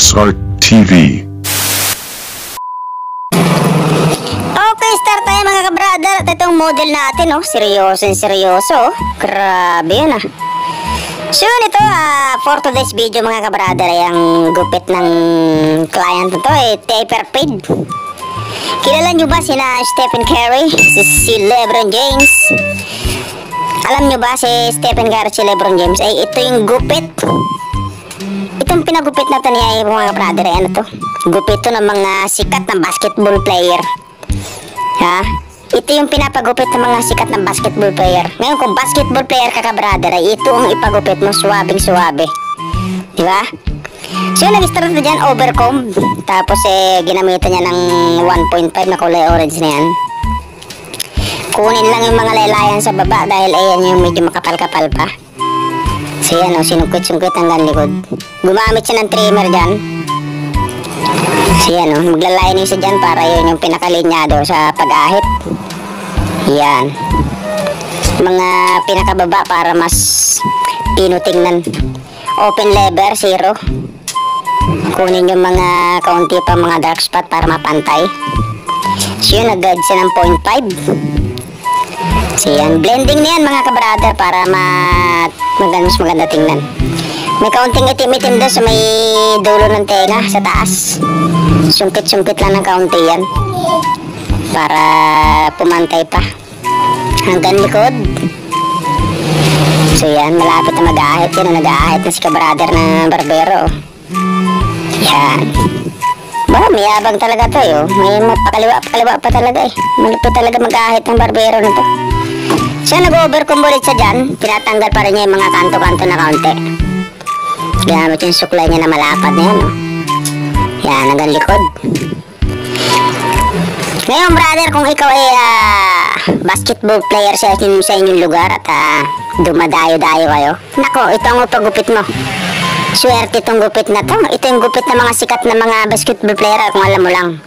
SR TV. Okay, start tayo mga kabrother. At itong model natin, oh, seryoso, oh. Grabe yan, ah. So yun, ito, for today's video mga kabrother, ay ang gupit ng client na to, taper fade. Kilala nyo ba sina Stephen Curry, si LeBron James? Alam nyo ba si Stephen Curry, si LeBron James? Ay ito yung gupit. Itong pinagupit na to niya mga kabrother, ay ano to? Gupit to ng mga sikat na basketball player. Ha? Ito yung pinapagupit ng mga sikat na basketball player. Ngayon kung basketball player ka brother, ay ito ang ipagupit mo, suwabing-suwabe. Di ba? So nag-start na dyan, overcomb. Tapos ginamitan niya ng 1.5 na kulay orange na yan. Kunin lang yung mga laylayan sa baba dahil ayan yung medyo makapal-kapal pa. So yan o, sinungkit-sungkit hanggang likod. Gumamit siya ng trimmer dyan. So yan o, maglalayan siya dyan para yun yung pinakalinyado sa pag-ahit. Yan. Mga pinakababa para mas pinutingnan. Open lever, 0. Kunin yung mga kaunti pa mga dark spot para mapantay. So yun, nag-guide siya ng 0.5. So yan, blending na yan mga kabrother para mas maganda tingnan. May kaunting itim-itim doon sa may dulo ng tenga sa taas. Sungkit-sungkit lang ng kaunti yan para pumantay pa hanggang likod. So yan, malapit na mag-aahit. Yan, nag-aahit na si kabrother ng barbero. Yan. Ba, mayabang talaga to yo. May pakaliwa pa talaga eh. Malupit talaga mag-aahit ng barbero na to. So nag-overcomb ulit siya dyan. Tinatanggal pa rin niya yung mga kanto-kanto na kaunti. Gamit yung suklay niya na malapad na yan, oh. Yan, hanggang likod. Ngayon brother, kung ikaw ay basketball player sa inyong lugar at dumadayo-dayo kayo, nako, ito ang pagupit mo. Swerte itong gupit na to. Ito yung gupit na mga sikat na mga basketball player kung alam mo lang.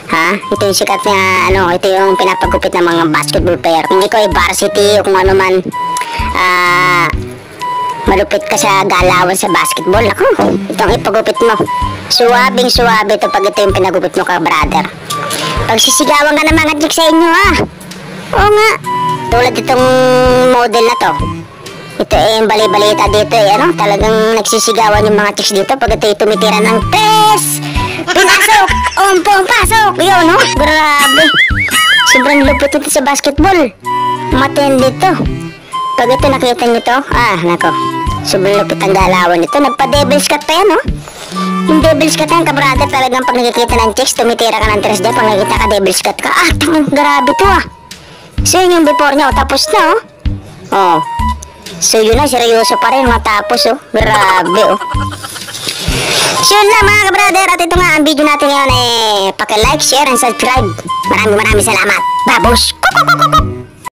Ha? Ito yung sikat na ito yung pinapagupit ng mga basketball player. Kung ikaw ay varsity o kung ano man malupit ka sa galawan sa basketball, nako, itong ipagupit mo. Suwabing-suwabe ito pag ito yung pinagupit mo ka brother. Pagsisigawan ka ng mga chicks sa inyo, ha? Oo nga. Tulad itong model na to. Ito yung bali-balita dito talagang nagsisigawan yung mga chicks dito pag ito yung tumitira ng press! Pinasok! Umpong pasok! Yun, no? Grabe! Sobrang lupit ito sa basketball. Matindi ito. Pag ito nakita nyo ito, nako. Sobrang lupit ang galawan nito. Nagpa-devil's cut pa yan, no? Yung devil's cut yan, kabrother, talagang pag nakikita ng chicks, tumitira ka ng tres dyan. Pag nakikita ka devil's cut ka, tangang grabe to, So yun yung before niya, tapos na, So yun na, seryoso pa rin matapos, grabe, So yun lang mga kabrother, at ito nga ang video natin ngayon, paki-like, share, and subscribe. Maraming salamat. Babos!